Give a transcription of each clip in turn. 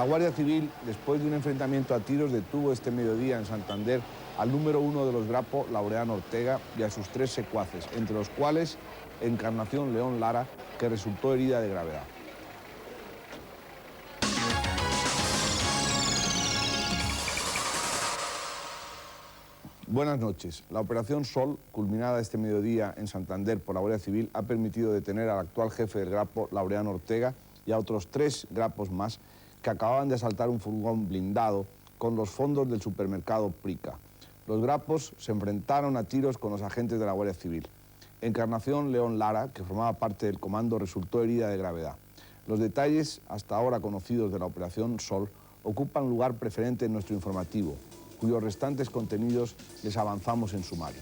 La Guardia Civil, después de un enfrentamiento a tiros, detuvo este mediodía en Santander al número 1 de los Grapo, Laureano Ortega, y a sus 3 secuaces, entre los cuales Encarnación León Lara, que resultó herida de gravedad. Buenas noches. La Operación Sol, culminada este mediodía en Santander por la Guardia Civil, ha permitido detener al actual jefe del Grapo, Laureano Ortega, y a otros 3 Grapos más que acababan de asaltar un furgón blindado con los fondos del supermercado Prica. Los Grapos se enfrentaron a tiros con los agentes de la Guardia Civil. Encarnación León Lara, que formaba parte del comando, resultó herida de gravedad. Los detalles hasta ahora conocidos de la Operación Sol ocupan lugar preferente en nuestro informativo, cuyos restantes contenidos les avanzamos en sumario.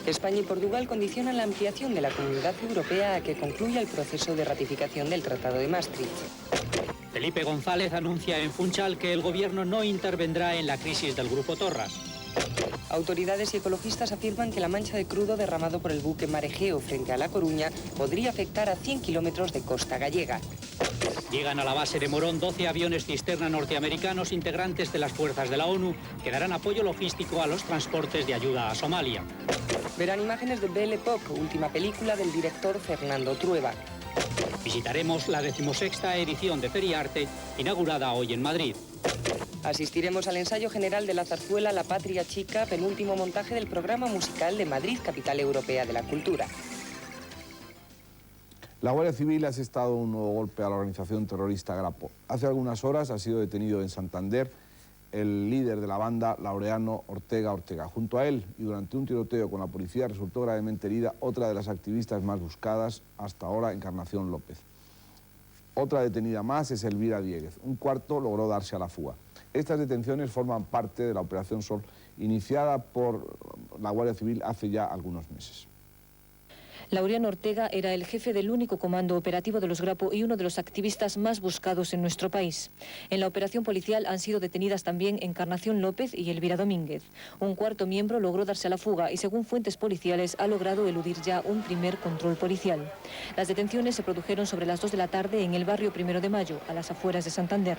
España y Portugal condicionan la ampliación de la Comunidad Europea a que concluya el proceso de ratificación del Tratado de Maastricht. Felipe González anuncia en Funchal que el gobierno no intervendrá en la crisis del Grupo Torras. Autoridades y ecologistas afirman que la mancha de crudo derramado por el buque Maregeo frente a La Coruña podría afectar a 100 kilómetros de costa gallega. Llegan a la base de Morón 12 aviones cisterna norteamericanos integrantes de las fuerzas de la ONU que darán apoyo logístico a los transportes de ayuda a Somalia. Verán imágenes de Belle Époque, última película del director Fernando Trueba. Visitaremos la 16ª edición de Feriarte, inaugurada hoy en Madrid. Asistiremos al ensayo general de la zarzuela La Patria Chica, penúltimo montaje del programa musical de Madrid, capital europea de la cultura. La Guardia Civil ha asestado un nuevo golpe a la organización terrorista Grapo. Hace algunas horas ha sido detenido en Santander el líder de la banda, Laureano Ortega. Junto a él, y durante un tiroteo con la policía, resultó gravemente herida otra de las activistas más buscadas hasta ahora, Encarnación López. Otra detenida más es Elvira Dieguez. Un cuarto logró darse a la fuga. Estas detenciones forman parte de la Operación Sol, iniciada por la Guardia Civil hace ya algunos meses. Laureano Ortega era el jefe del único comando operativo de los Grapo y uno de los activistas más buscados en nuestro país. En la operación policial han sido detenidas también Encarnación López y Elvira Domínguez. Un cuarto miembro logró darse a la fuga y, según fuentes policiales, ha logrado eludir ya un primer control policial. Las detenciones se produjeron sobre las 2 de la tarde en el barrio 1 de Mayo, a las afueras de Santander.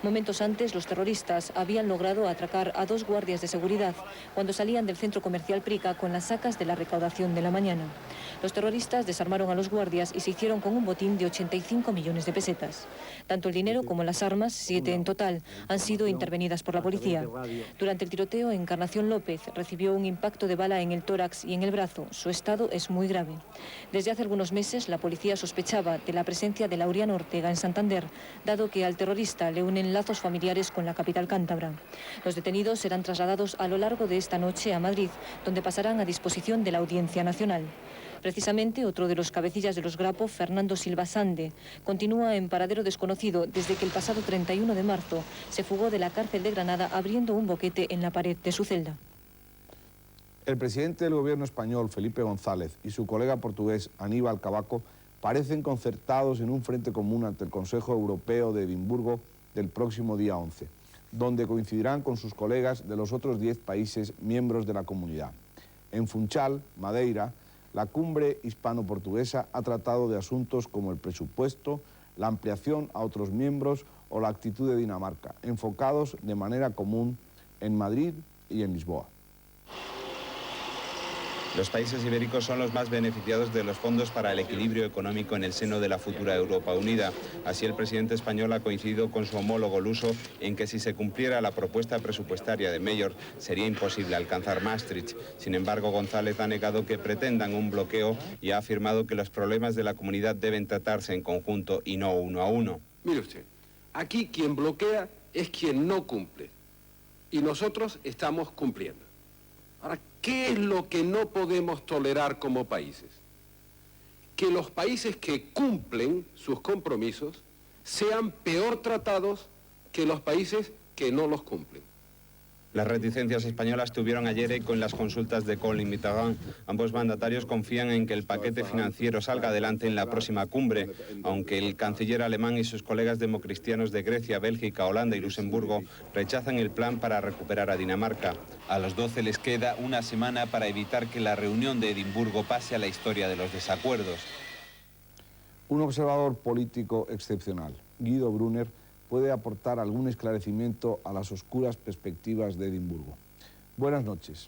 Momentos antes, los terroristas habían logrado atracar a 2 guardias de seguridad cuando salían del centro comercial Prica con las sacas de la recaudación de la mañana. Los terroristas desarmaron a los guardias y se hicieron con un botín de 85 millones de pesetas. Tanto el dinero como las armas, 7 en total, han sido intervenidas por la policía. Durante el tiroteo, Encarnación López recibió un impacto de bala en el tórax y en el brazo. Su estado es muy grave. Desde hace algunos meses, la policía sospechaba de la presencia de Laureano Ortega en Santander, dado que al terrorista le unen lazos familiares con la capital cántabra. Los detenidos serán trasladados a lo largo de esta noche a Madrid, donde pasarán a disposición de la Audiencia Nacional. Precisamente, otro de los cabecillas de los Grapo, Fernando Silva Sande, continúa en paradero desconocido desde que el pasado 31 de marzo se fugó de la cárcel de Granada abriendo un boquete en la pared de su celda. El presidente del gobierno español, Felipe González, y su colega portugués, Aníbal Cavaco, parecen concertados en un frente común ante el Consejo Europeo de Edimburgo del próximo día 11, donde coincidirán con sus colegas de los otros 10 países miembros de la comunidad. En Funchal, Madeira, la cumbre hispano-portuguesa ha tratado de asuntos como el presupuesto, la ampliación a otros miembros o la actitud de Dinamarca, enfocados de manera común en Madrid y en Lisboa. Los países ibéricos son los más beneficiados de los fondos para el equilibrio económico en el seno de la futura Europa Unida. Así, el presidente español ha coincidido con su homólogo luso en que si se cumpliera la propuesta presupuestaria de Mayor sería imposible alcanzar Maastricht. Sin embargo, González ha negado que pretendan un bloqueo y ha afirmado que los problemas de la comunidad deben tratarse en conjunto y no uno a uno. Mire usted, aquí quien bloquea es quien no cumple y nosotros estamos cumpliendo. Ahora, ¿qué es lo que no podemos tolerar como países? Que los países que cumplen sus compromisos sean peor tratados que los países que no los cumplen. Las reticencias españolas tuvieron ayer eco en las consultas de Kohl y Mitterrand. Ambos mandatarios confían en que el paquete financiero salga adelante en la próxima cumbre, aunque el canciller alemán y sus colegas democristianos de Grecia, Bélgica, Holanda y Luxemburgo rechazan el plan para recuperar a Dinamarca. A los 12 les queda una semana para evitar que la reunión de Edimburgo pase a la historia de los desacuerdos. Un observador político excepcional, Guido Brunner, puede aportar algún esclarecimiento a las oscuras perspectivas de Edimburgo. Buenas noches.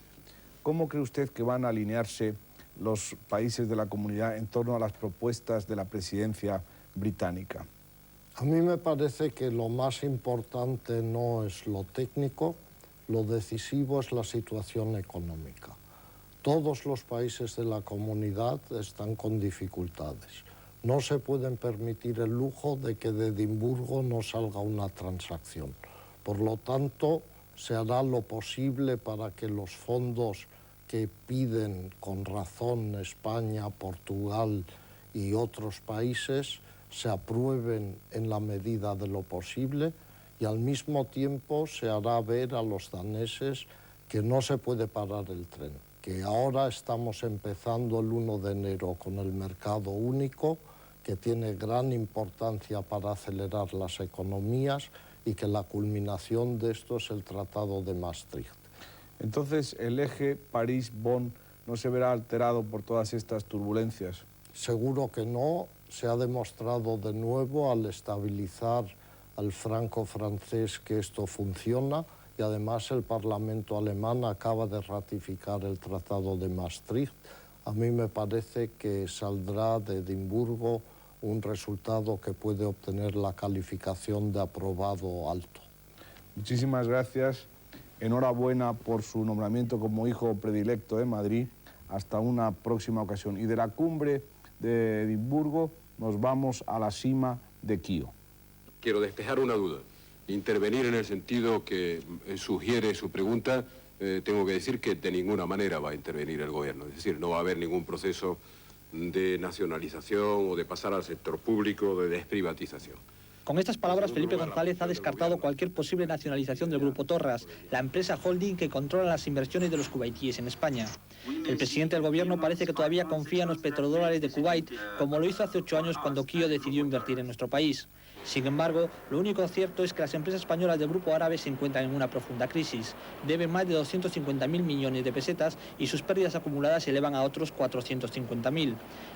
¿Cómo cree usted que van a alinearse los países de la comunidad en torno a las propuestas de la presidencia británica? A mí me parece que lo más importante no es lo técnico, lo decisivo es la situación económica. Todos los países de la comunidad están con dificultades. No se pueden permitir el lujo de que de Edimburgo no salga una transacción. Por lo tanto, se hará lo posible para que los fondos que piden con razón España, Portugal y otros países se aprueben en la medida de lo posible y al mismo tiempo se hará ver a los daneses que no se puede parar el tren, que ahora estamos empezando el 1 de enero con el mercado único, que tiene gran importancia para acelerar las economías y que la culminación de esto es el Tratado de Maastricht. Entonces, ¿el eje París-Bonn no se verá alterado por todas estas turbulencias? Seguro que no. Se ha demostrado de nuevo al estabilizar al franco francés que esto funciona y además el Parlamento alemán acaba de ratificar el Tratado de Maastricht. A mí me parece que saldrá de Edimburgo un resultado que puede obtener la calificación de aprobado alto. Muchísimas gracias. Enhorabuena por su nombramiento como hijo predilecto de Madrid. Hasta una próxima ocasión. Y de la cumbre de Edimburgo nos vamos a la cima de Kío. Quiero despejar una duda. Intervenir en el sentido que sugiere su pregunta, tengo que decir que de ninguna manera va a intervenir el gobierno. Es decir, no va a haber ningún proceso de nacionalización o de pasar al sector público, de desprivatización. Con estas palabras, Felipe González ha descartado cualquier posible nacionalización del Grupo Torras, la empresa holding que controla las inversiones de los cubaitíes en España. El presidente del gobierno parece que todavía confía en los petrodólares de Kuwait, como lo hizo hace 8 años cuando Kío decidió invertir en nuestro país. Sin embargo, lo único cierto es que las empresas españolas del Grupo Árabe se encuentran en una profunda crisis. Deben más de 250.000 millones de pesetas y sus pérdidas acumuladas se elevan a otros 450.000.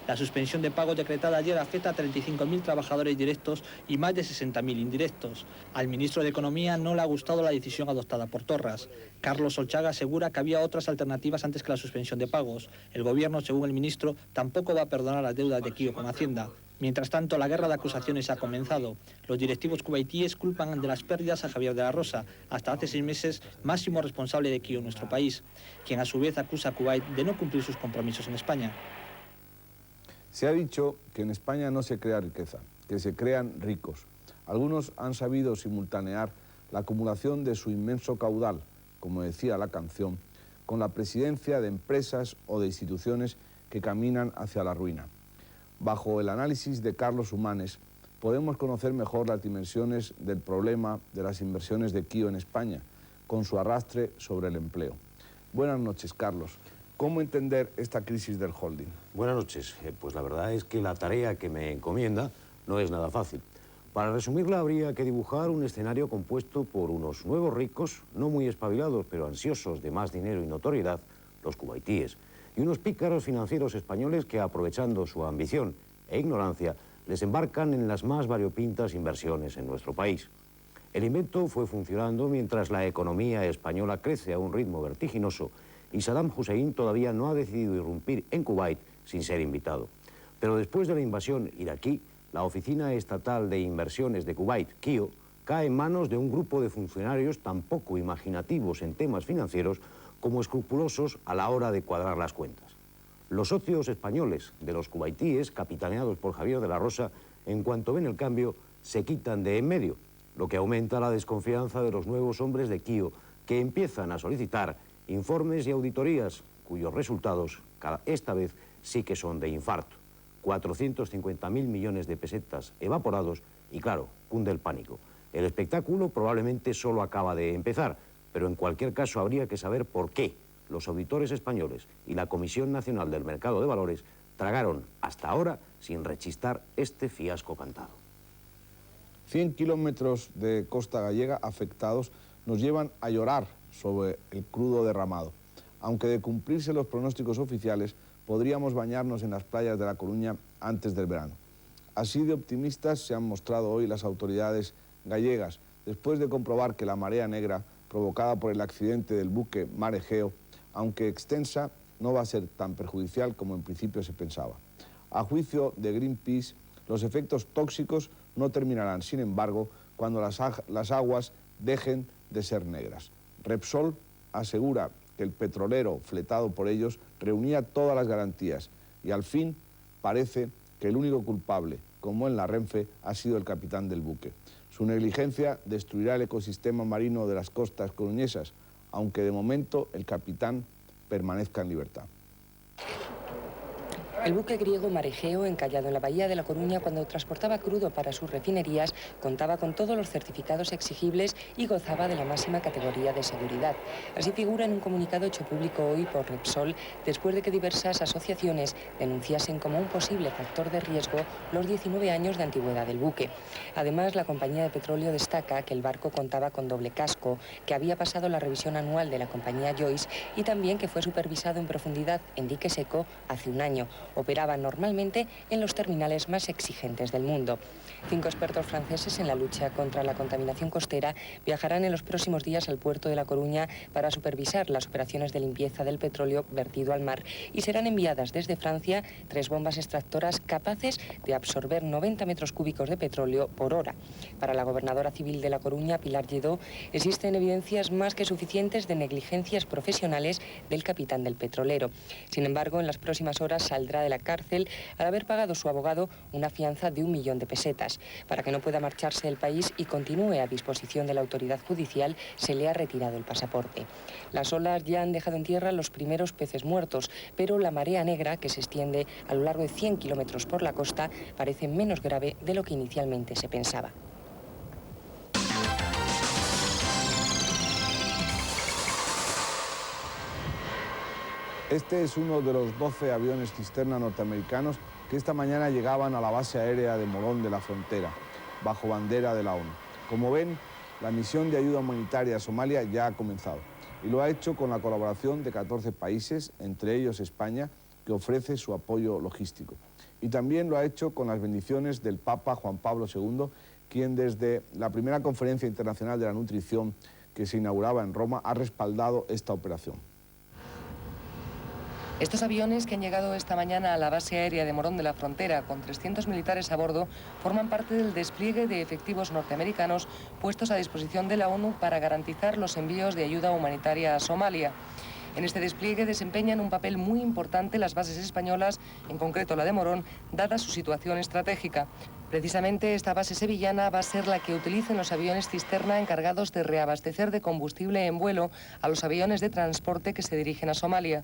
La suspensión de pagos decretada ayer afecta a 35.000 trabajadores directos y más de 60.000 indirectos. Al ministro de Economía no le ha gustado la decisión adoptada por Torras. Carlos Solchaga asegura que había otras alternativas antes que la suspensión de pagos. El gobierno, según el ministro, tampoco va a perdonar las deudas de Kío con Hacienda. Mientras tanto, la guerra de acusaciones ha comenzado. Los directivos cubaitíes culpan de las pérdidas a Javier de la Rosa, hasta hace 6 meses máximo responsable de Kío en nuestro país, quien a su vez acusa a Kuwait de no cumplir sus compromisos en España. Se ha dicho que en España no se crea riqueza, que se crean ricos. Algunos han sabido simultanear la acumulación de su inmenso caudal, como decía la canción, con la presidencia de empresas o de instituciones que caminan hacia la ruina. Bajo el análisis de Carlos Humanes, podemos conocer mejor las dimensiones del problema de las inversiones de Kío en España, con su arrastre sobre el empleo. Buenas noches, Carlos. ¿Cómo entender esta crisis del holding? Buenas noches. Pues la verdad es que la tarea que me encomienda no es nada fácil. Para resumirla, habría que dibujar un escenario compuesto por unos nuevos ricos, no muy espabilados, pero ansiosos de más dinero y notoriedad, los cubaitíes, y unos pícaros financieros españoles que, aprovechando su ambición e ignorancia, les embarcan en las más variopintas inversiones en nuestro país. El invento fue funcionando mientras la economía española crece a un ritmo vertiginoso y Saddam Hussein todavía no ha decidido irrumpir en Kuwait sin ser invitado. Pero después de la invasión iraquí, la Oficina Estatal de Inversiones de Kuwait, KIO, cae en manos de un grupo de funcionarios tan poco imaginativos en temas financieros como escrupulosos a la hora de cuadrar las cuentas. Los socios españoles de los cubaitíes, capitaneados por Javier de la Rosa, en cuanto ven el cambio, se quitan de en medio, lo que aumenta la desconfianza de los nuevos hombres de KIO, que empiezan a solicitar informes y auditorías, cuyos resultados, esta vez, sí que son de infarto. 450.000 millones de pesetas evaporados y, claro, cunde el pánico. El espectáculo probablemente solo acaba de empezar, pero en cualquier caso habría que saber por qué los auditores españoles y la Comisión Nacional del Mercado de Valores tragaron hasta ahora sin rechistar este fiasco cantado. 100 kilómetros de costa gallega afectados nos llevan a llorar sobre el crudo derramado. Aunque de cumplirse los pronósticos oficiales, podríamos bañarnos en las playas de La Coruña antes del verano. Así de optimistas se han mostrado hoy las autoridades gallegas, después de comprobar que la marea negra provocada por el accidente del buque Mar Egeo, aunque extensa, no va a ser tan perjudicial como en principio se pensaba. A juicio de Greenpeace, los efectos tóxicos no terminarán, sin embargo, cuando las aguas dejen de ser negras. Repsol asegura que el petrolero fletado por ellos reunía todas las garantías y al fin parece que el único culpable, como en la Renfe, ha sido el capitán del buque. Su negligencia destruirá el ecosistema marino de las costas coruñesas, aunque de momento el capitán permanezca en libertad. El buque griego Mar Egeo, encallado en la bahía de La Coruña cuando transportaba crudo para sus refinerías, contaba con todos los certificados exigibles y gozaba de la máxima categoría de seguridad. Así figura en un comunicado hecho público hoy por Repsol, después de que diversas asociaciones denunciasen como un posible factor de riesgo los 19 años de antigüedad del buque. Además, la compañía de petróleo destaca que el barco contaba con doble casco, que había pasado la revisión anual de la compañía Joyce y también que fue supervisado en profundidad en dique seco hace un año. Operaban normalmente en los terminales más exigentes del mundo. 5 expertos franceses en la lucha contra la contaminación costera viajarán en los próximos días al puerto de La Coruña para supervisar las operaciones de limpieza del petróleo vertido al mar y serán enviadas desde Francia 3 bombas extractoras capaces de absorber 90 metros cúbicos de petróleo por hora. Para la gobernadora civil de La Coruña, Pilar Lledó, existen evidencias más que suficientes de negligencias profesionales del capitán del petrolero. Sin embargo, en las próximas horas saldrá de la cárcel al haber pagado su abogado una fianza de 1 millón de pesetas. Para que no pueda marcharse del país y continúe a disposición de la autoridad judicial, se le ha retirado el pasaporte. Las olas ya han dejado en tierra los primeros peces muertos, pero la marea negra, que se extiende a lo largo de 100 kilómetros por la costa, parece menos grave de lo que inicialmente se pensaba. Este es uno de los 12 aviones cisterna norteamericanos que esta mañana llegaban a la base aérea de Morón de la Frontera, bajo bandera de la ONU. Como ven, la misión de ayuda humanitaria a Somalia ya ha comenzado y lo ha hecho con la colaboración de 14 países, entre ellos España, que ofrece su apoyo logístico. Y también lo ha hecho con las bendiciones del Papa Juan Pablo II, quien desde la primera Conferencia Internacional de la Nutrición que se inauguraba en Roma ha respaldado esta operación. Estos aviones que han llegado esta mañana a la base aérea de Morón de la Frontera con 300 militares a bordo forman parte del despliegue de efectivos norteamericanos puestos a disposición de la ONU para garantizar los envíos de ayuda humanitaria a Somalia. En este despliegue desempeñan un papel muy importante las bases españolas, en concreto la de Morón, dada su situación estratégica. Precisamente esta base sevillana va a ser la que utilicen los aviones cisterna encargados de reabastecer de combustible en vuelo a los aviones de transporte que se dirigen a Somalia.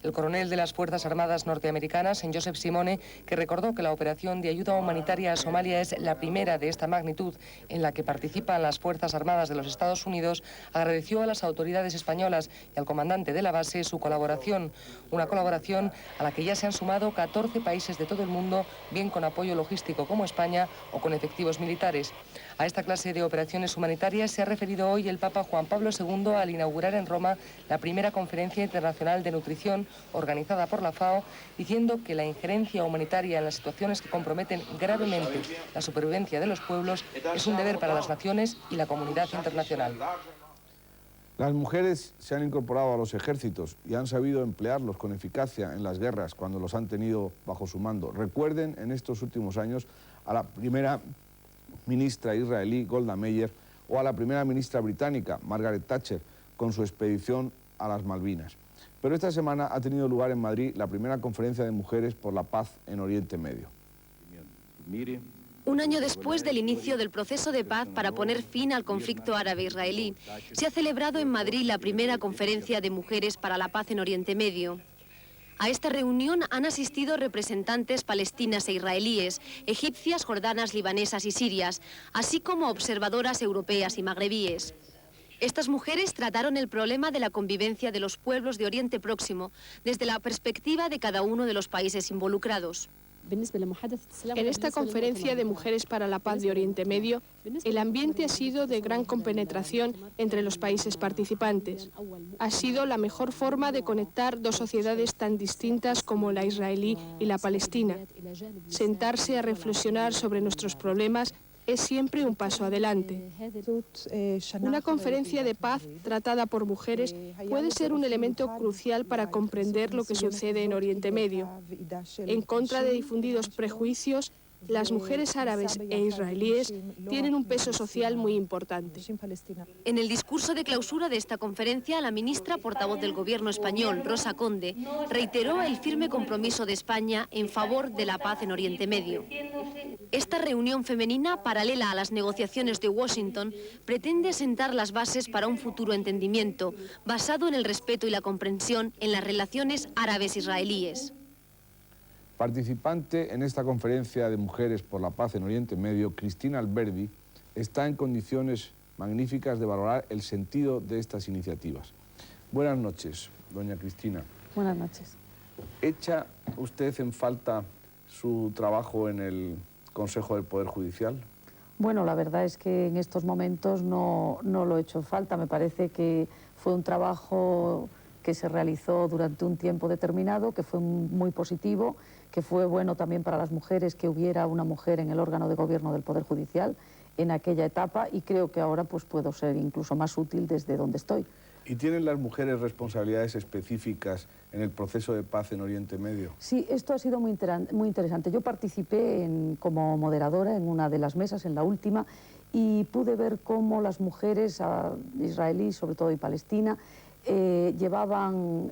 El coronel de las Fuerzas Armadas norteamericanas, Joseph Simone, que recordó que la operación de ayuda humanitaria a Somalia es la primera de esta magnitud en la que participan las Fuerzas Armadas de los Estados Unidos, agradeció a las autoridades españolas y al comandante de la base su colaboración, una colaboración a la que ya se han sumado 14 países de todo el mundo, bien con apoyo logístico como España o con efectivos militares. A esta clase de operaciones humanitarias se ha referido hoy el Papa Juan Pablo II al inaugurar en Roma la primera Conferencia Internacional de Nutrición organizada por la FAO, diciendo que la injerencia humanitaria en las situaciones que comprometen gravemente la supervivencia de los pueblos es un deber para las naciones y la comunidad internacional. Las mujeres se han incorporado a los ejércitos y han sabido emplearlos con eficacia en las guerras cuando los han tenido bajo su mando. Recuerden en estos últimos años a la primera ministra israelí Golda Meir o a la primera ministra británica Margaret Thatcher con su expedición a las Malvinas. Pero esta semana ha tenido lugar en Madrid la primera conferencia de mujeres por la paz en Oriente Medio. Un año después del inicio del proceso de paz para poner fin al conflicto árabe-israelí, se ha celebrado en Madrid la primera conferencia de mujeres para la paz en Oriente Medio. A esta reunión han asistido representantes palestinas e israelíes, egipcias, jordanas, libanesas y sirias, así como observadoras europeas y magrebíes. Estas mujeres trataron el problema de la convivencia de los pueblos de Oriente Próximo desde la perspectiva de cada uno de los países involucrados. En esta conferencia de Mujeres para la Paz de Oriente Medio, el ambiente ha sido de gran compenetración entre los países participantes. Ha sido la mejor forma de conectar dos sociedades tan distintas como la israelí y la palestina. Sentarse a reflexionar sobre nuestros problemas es siempre un paso adelante. Una conferencia de paz tratada por mujeres puede ser un elemento crucial para comprender lo que sucede en Oriente Medio. En contra de difundidos prejuicios, las mujeres árabes e israelíes tienen un peso social muy importante. En el discurso de clausura de esta conferencia, la ministra portavoz del Gobierno español, Rosa Conde, reiteró el firme compromiso de España en favor de la paz en Oriente Medio. Esta reunión femenina, paralela a las negociaciones de Washington, pretende sentar las bases para un futuro entendimiento, basado en el respeto y la comprensión en las relaciones árabes-israelíes. Participante en esta conferencia de Mujeres por la Paz en Oriente Medio, Cristina Alberdi está en condiciones magníficas de valorar el sentido de estas iniciativas. Buenas noches, doña Cristina. Buenas noches. ¿Echa usted en falta su trabajo en el Consejo del Poder Judicial? Bueno, la verdad es que en estos momentos no lo he hecho en falta. Me parece que fue un trabajo que se realizó durante un tiempo determinado, que fue muy positivo, que fue bueno también para las mujeres que hubiera una mujer en el órgano de gobierno del Poder Judicial en aquella etapa, y creo que ahora pues puedo ser incluso más útil desde donde estoy. ¿Y tienen las mujeres responsabilidades específicas en el proceso de paz en Oriente Medio? Sí, esto ha sido muy interesante. Yo participé como moderadora en una de las mesas, en la última, y pude ver cómo las mujeres israelíes, sobre todo y Palestina, llevaban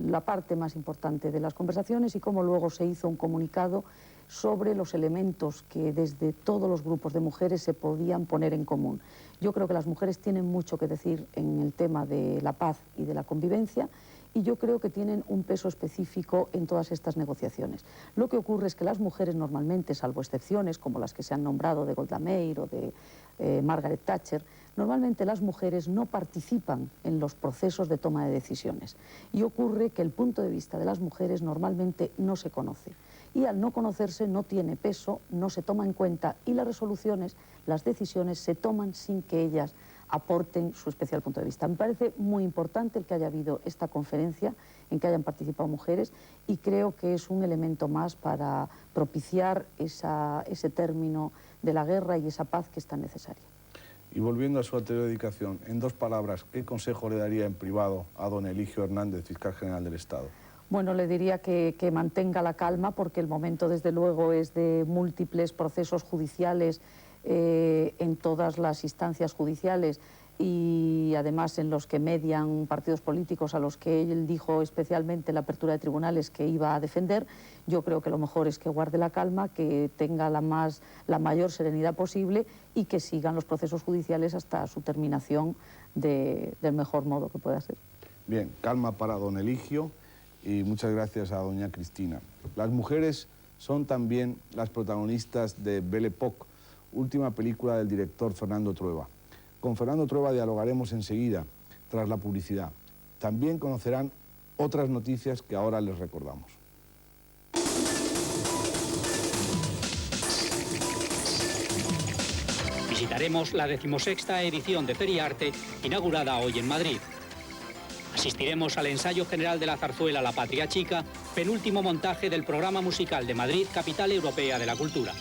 la parte más importante de las conversaciones, y cómo luego se hizo un comunicado sobre los elementos que desde todos los grupos de mujeres se podían poner en común. Yo creo que las mujeres tienen mucho que decir en el tema de la paz y de la convivencia, y yo creo que tienen un peso específico en todas estas negociaciones. Lo que ocurre es que las mujeres normalmente, salvo excepciones como las que se han nombrado de Golda Meir o de Margaret Thatcher, normalmente las mujeres no participan en los procesos de toma de decisiones, y ocurre que el punto de vista de las mujeres normalmente no se conoce, y al no conocerse no tiene peso, no se toma en cuenta, y las resoluciones, las decisiones se toman sin que ellas aporten su especial punto de vista. Me parece muy importante el que haya habido esta conferencia en que hayan participado mujeres, y creo que es un elemento más para propiciar ese término de la guerra y esa paz que es tan necesaria. Y volviendo a su anterior dedicación, en 2 palabras, ¿qué consejo le daría en privado a don Eligio Hernández, fiscal general del Estado? Bueno, le diría que mantenga la calma, porque el momento desde luego es de múltiples procesos judiciales en todas las instancias judiciales, y además en los que median partidos políticos a los que él dijo especialmente la apertura de tribunales que iba a defender. Yo creo que lo mejor es que guarde la calma, que tenga la mayor serenidad posible, y que sigan los procesos judiciales hasta su terminación del mejor modo que pueda ser. Bien, calma para don Eligio, y muchas gracias a doña Cristina. Las mujeres son también las protagonistas de Belle Époque, última película del director Fernando Trueba. Con Fernando Trueba dialogaremos enseguida, tras la publicidad. También conocerán otras noticias que ahora les recordamos. Visitaremos la 16ª edición de Feriarte, inaugurada hoy en Madrid. Asistiremos al ensayo general de la zarzuela La Patria Chica, penúltimo montaje del programa musical de Madrid, capital europea de la cultura.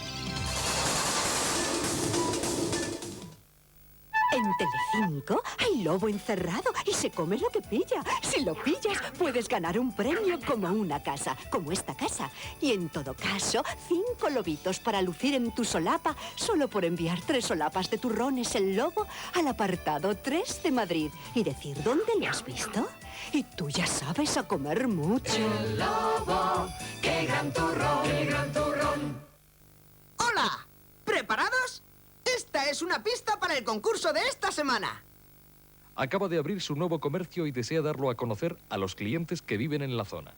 En Telecinco hay lobo encerrado y se come lo que pilla. Si lo pillas, puedes ganar un premio como una casa, como esta casa. Y en todo caso, 5 lobitos para lucir en tu solapa, solo por enviar 3 solapas de turrones El Lobo al apartado 3 de Madrid y decir dónde lo has visto. Y tú ya sabes a comer mucho. El Lobo, qué gran turrón, qué gran turrón. ¡Hola! ¿Preparados? Esta es una pista para el concurso de esta semana. Acaba de abrir su nuevo comercio y desea darlo a conocer a los clientes que viven en la zona.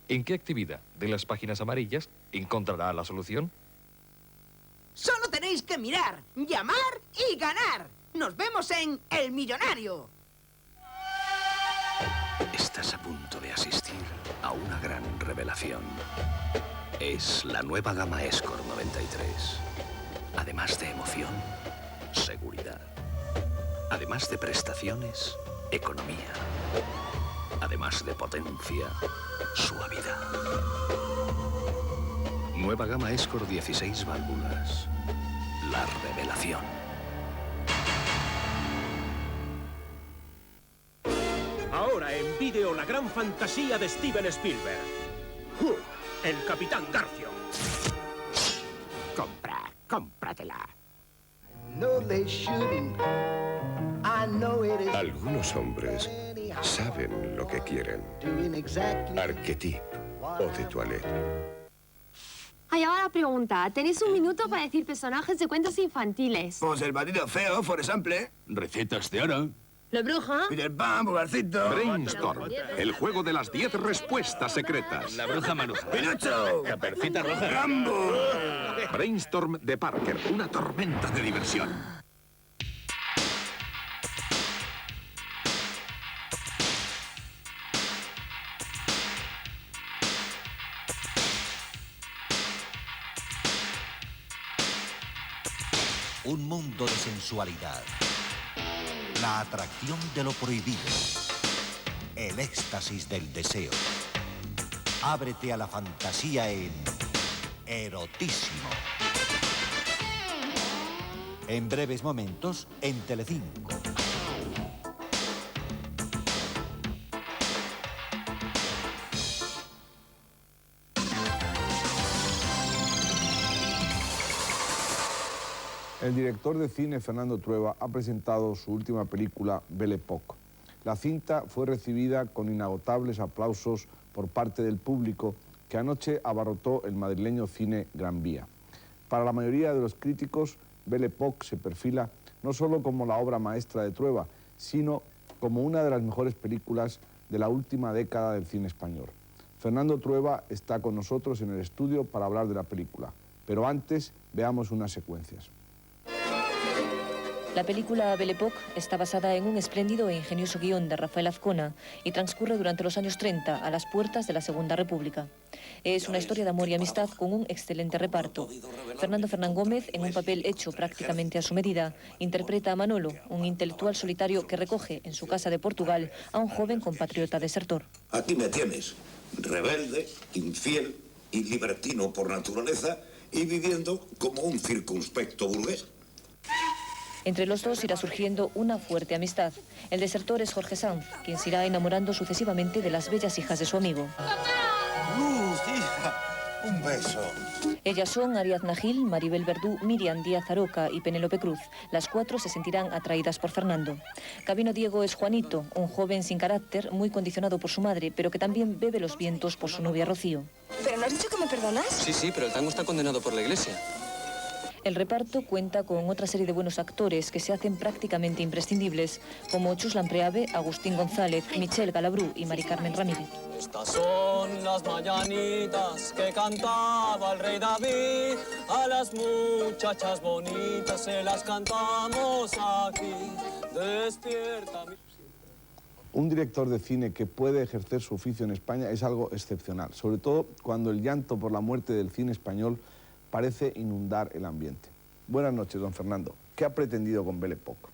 ¿En qué actividad de las páginas amarillas encontrará la solución? Solo tenéis que mirar, llamar y ganar. Nos vemos en El Millonario. Estás a punto de asistir a una gran revelación. Es la nueva gama Escort 93. Además de emoción, seguridad. Además de prestaciones, economía. Además de potencia, suavidad. Nueva gama Escort 16 válvulas. la revelación. Ahora en vídeo la gran fantasía de Steven Spielberg. El Capitán Garfio. Cómpratela. Algunos hombres saben lo que quieren. Arquetip o de toilette. Allá va la pregunta. Tenéis un minuto para decir personajes de cuentos infantiles. Pues el batido feo, por ejemplo. Recetas de oro. La bruja. Peter Pan, Bugarcito. Brainstorm, el juego de las 10 respuestas secretas. La bruja manuja. ¡Pinocho! Caperucita roja. ¡Rambo! Brainstorm de Parker, una tormenta de diversión. Un mundo de sensualidad. La atracción de lo prohibido. El éxtasis del deseo. Ábrete a la fantasía en Erotísimo. En breves momentos, en Telecinco. El director de cine Fernando Trueba ha presentado su última película, Belle Époque. La cinta fue recibida con inagotables aplausos por parte del público que anoche abarrotó el madrileño cine Gran Vía. Para la mayoría de los críticos, Belle Époque se perfila no solo como la obra maestra de Trueba, sino como una de las mejores películas de la última década del cine español. Fernando Trueba está con nosotros en el estudio para hablar de la película, pero antes veamos unas secuencias. La película Belle Époque está basada en un espléndido e ingenioso guión de Rafael Azcona y transcurre durante los años 30, a las puertas de la Segunda República. Es una historia de amor y amistad con un excelente reparto. Fernando Fernán Gómez, en un papel hecho prácticamente a su medida, interpreta a Manolo, un intelectual solitario que recoge en su casa de Portugal a un joven compatriota desertor. Aquí me tienes, rebelde, infiel y libertino por naturaleza y viviendo como un circunspecto burgués. Entre los dos irá surgiendo una fuerte amistad. El desertor es Jorge Sanz, quien se irá enamorando sucesivamente de las bellas hijas de su amigo. Luz, hija, un beso. Ellas son Ariadna Gil, Maribel Verdú, Miriam Díaz Aroca y Penélope Cruz. Las cuatro se sentirán atraídas por Fernando. Cabino Diego es Juanito, un joven sin carácter, muy condicionado por su madre, pero que también bebe los vientos por su novia Rocío. ¿Pero no has dicho que me perdonas? Sí, pero el tango está condenado por la iglesia. El reparto cuenta con otra serie de buenos actores que se hacen prácticamente imprescindibles, como Chus Lampreave, Agustín González, Michelle Galabrú y Mari Carmen Ramírez. Estas son las mañanitas que cantaba el rey David. A las muchachas bonitas se las cantamos aquí. Despierta mi... Un director de cine que puede ejercer su oficio en España es algo excepcional, sobre todo cuando el llanto por la muerte del cine español parece inundar el ambiente. Buenas noches, don Fernando. ¿Qué ha pretendido con Belle Époque?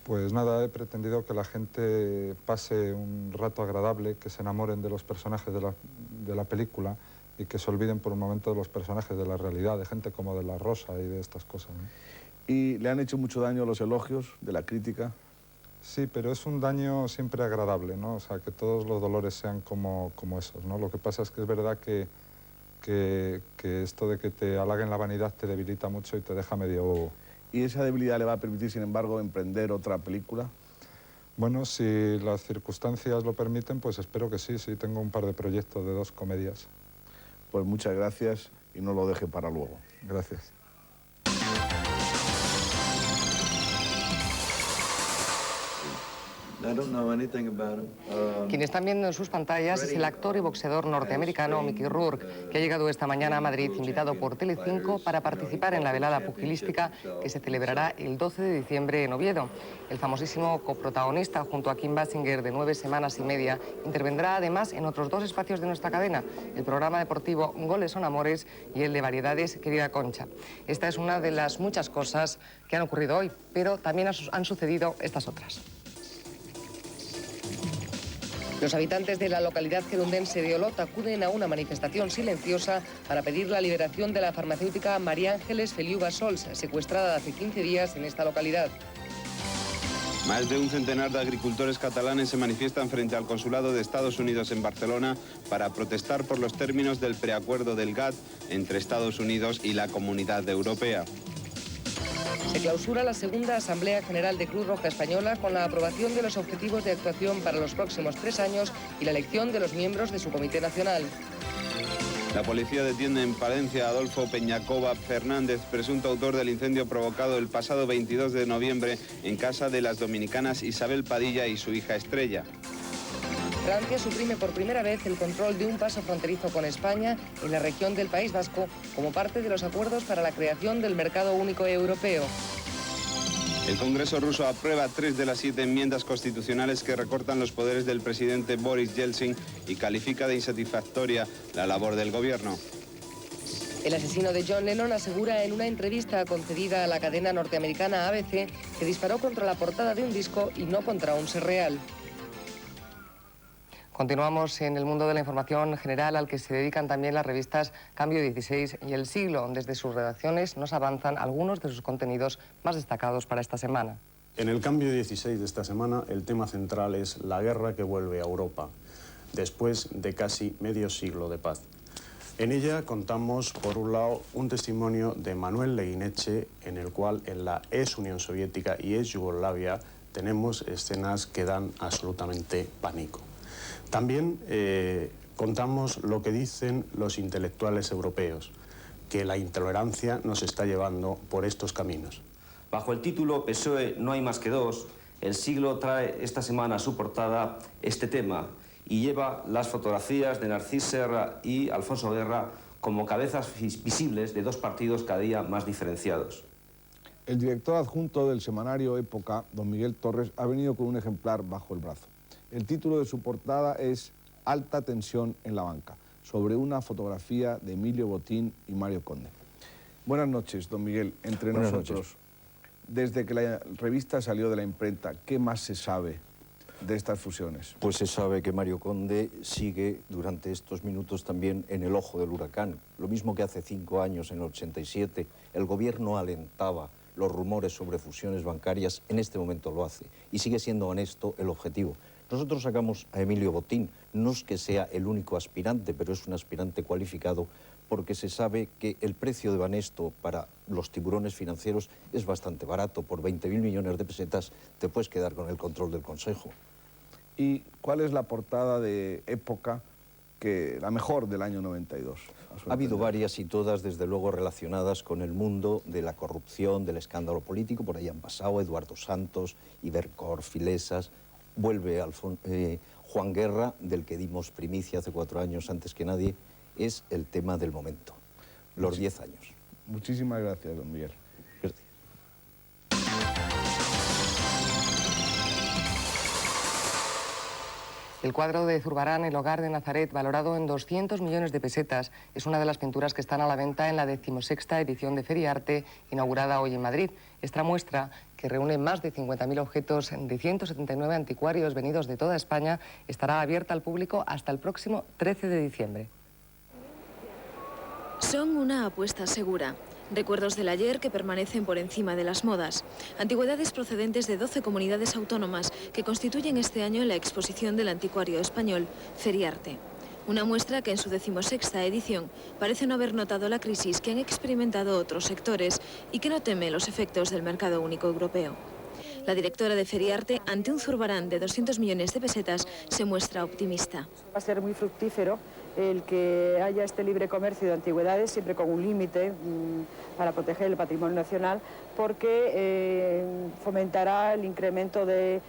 Pues nada, he pretendido que la gente pase un rato agradable, que se enamoren de los personajes de la película y que se olviden por un momento de los personajes de la realidad, de gente como de La Rosa y de estas cosas, ¿no? ¿Y le han hecho mucho daño los elogios de la crítica? Sí, pero es un daño siempre agradable, ¿no? O sea, que todos los dolores sean como esos, ¿no? Lo que pasa es que es verdad que esto de que te halaguen la vanidad te debilita mucho y te deja medio bobo. ¿Y esa debilidad le va a permitir, sin embargo, emprender otra película? Bueno, si las circunstancias lo permiten, pues espero que sí. Sí, tengo un par de proyectos de 2 comedias. Pues muchas gracias y no lo deje para luego. Gracias. Quien están viendo en sus pantallas es el actor y boxeador norteamericano Mickey Rourke, que ha llegado esta mañana a Madrid, invitado por Telecinco para participar en la velada pugilística que se celebrará el 12 de diciembre en Oviedo. El famosísimo coprotagonista, junto a Kim Basinger, de 9 semanas y media, intervendrá además en otros 2 espacios de nuestra cadena, el programa deportivo Goles son Amores y el de variedades Querida Concha. Esta es una de las muchas cosas que han ocurrido hoy, pero también han sucedido estas otras. Los habitantes de la localidad gerundense de Olot acuden a una manifestación silenciosa para pedir la liberación de la farmacéutica María Ángeles Feliu Bassols, secuestrada hace 15 días en esta localidad. Más de un centenar de agricultores catalanes se manifiestan frente al consulado de Estados Unidos en Barcelona para protestar por los términos del preacuerdo del GATT entre Estados Unidos y la Comunidad Europea. Se clausura la segunda Asamblea General de Cruz Roja Española con la aprobación de los objetivos de actuación para los próximos 3 años y la elección de los miembros de su Comité Nacional. La policía detiene en Palencia a Adolfo Peñacova Fernández, presunto autor del incendio provocado el pasado 22 de noviembre en casa de las dominicanas Isabel Padilla y su hija Estrella. Francia suprime por primera vez el control de un paso fronterizo con España en la región del País Vasco como parte de los acuerdos para la creación del mercado único europeo. El Congreso ruso aprueba 3 de las 7 enmiendas constitucionales que recortan los poderes del presidente Boris Yeltsin y califica de insatisfactoria la labor del gobierno. El asesino de John Lennon asegura en una entrevista concedida a la cadena norteamericana ABC que disparó contra la portada de un disco y no contra un ser real. Continuamos en el mundo de la información general al que se dedican también las revistas Cambio 16 y El Siglo. Desde sus redacciones nos avanzan algunos de sus contenidos más destacados para esta semana. En el Cambio 16 de esta semana el tema central es la guerra que vuelve a Europa, después de casi medio siglo de paz. En ella contamos, por un lado, un testimonio de Manuel Leguineche, en el cual en la ex Unión Soviética y ex Yugoslavia tenemos escenas que dan absolutamente pánico. También contamos lo que dicen los intelectuales europeos, que la intolerancia nos está llevando por estos caminos. Bajo el título PSOE no hay más que dos, El Siglo trae esta semana a su portada este tema y lleva las fotografías de Narcís Serra y Alfonso Guerra como cabezas visibles de dos partidos cada día más diferenciados. El director adjunto del semanario Época, don Miguel Torres, ha venido con un ejemplar bajo el brazo. El título de su portada es Alta tensión en la banca, sobre una fotografía de Emilio Botín y Mario Conde. Buenas noches, don Miguel. Entre Buenas nosotros, noches. Desde que la revista salió de la imprenta, ¿qué más se sabe de estas fusiones? Pues se sabe que Mario Conde sigue durante estos minutos también en el ojo del huracán. Lo mismo que hace 5 años, en el 87, el gobierno alentaba los rumores sobre fusiones bancarias, en este momento lo hace. Y sigue siendo honesto el objetivo. Nosotros sacamos a Emilio Botín, no es que sea el único aspirante, pero es un aspirante cualificado porque se sabe que el precio de Banesto para los tiburones financieros es bastante barato. Por 20.000 millones de pesetas te puedes quedar con el control del Consejo. ¿Y cuál es la portada de Época, la mejor del año 92? Ha habido varias y todas, desde luego, relacionadas con el mundo de la corrupción, del escándalo político. Por ahí han pasado Eduardo Santos, Ibercor, Filesas. Vuelve Juan Guerra, del que dimos primicia hace 4 años antes que nadie. Es el tema del momento, los 10 años. Muchísimas gracias, don Miguel. Gracias. El cuadro de Zurbarán, El hogar de Nazaret, valorado en 200 millones de pesetas, es una de las pinturas que están a la venta en la 16ª edición de Feriarte, inaugurada hoy en Madrid. Esta muestra, que reúne más de 50.000 objetos de 179 anticuarios venidos de toda España, estará abierta al público hasta el próximo 13 de diciembre. Son una apuesta segura. Recuerdos del ayer que permanecen por encima de las modas. Antigüedades procedentes de 12 comunidades autónomas que constituyen este año la exposición del anticuario español Feriarte. Una muestra que en su 16ª edición parece no haber notado la crisis que han experimentado otros sectores y que no teme los efectos del mercado único europeo. La directora de Feriarte, ante un Zurbarán de 200 millones de pesetas, se muestra optimista. Va a ser muy fructífero el que haya este libre comercio de antigüedades, siempre con un límite para proteger el patrimonio nacional, porque fomentará el incremento del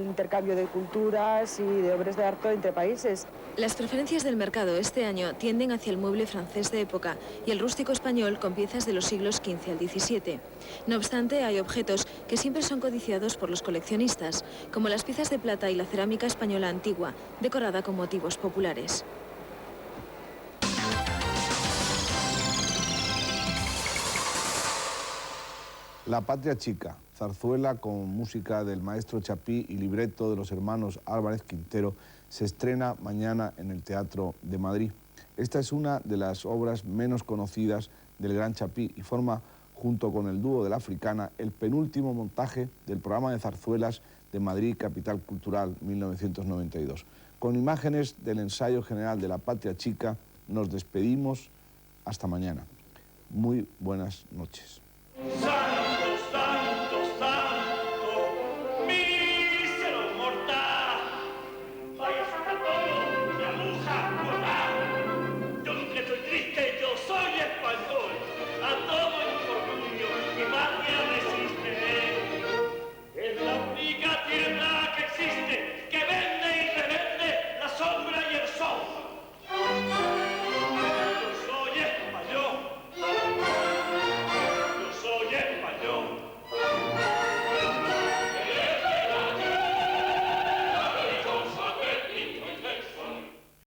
intercambio de culturas y de obras de arte entre países. Las preferencias del mercado este año tienden hacia el mueble francés de época y el rústico español con piezas de los siglos XV al XVII. No obstante, hay objetos que siempre son codiciados por los coleccionistas, como las piezas de plata y la cerámica española antigua, decorada con motivos populares. La Patria Chica, zarzuela con música del maestro Chapí y libreto de los hermanos Álvarez Quintero, se estrena mañana en el Teatro de Madrid. Esta es una de las obras menos conocidas del gran Chapí y forma, junto con el dúo de la Africana, el penúltimo montaje del programa de zarzuelas de Madrid Capital Cultural 1992. Con imágenes del ensayo general de La Patria Chica, nos despedimos hasta mañana. Muy buenas noches.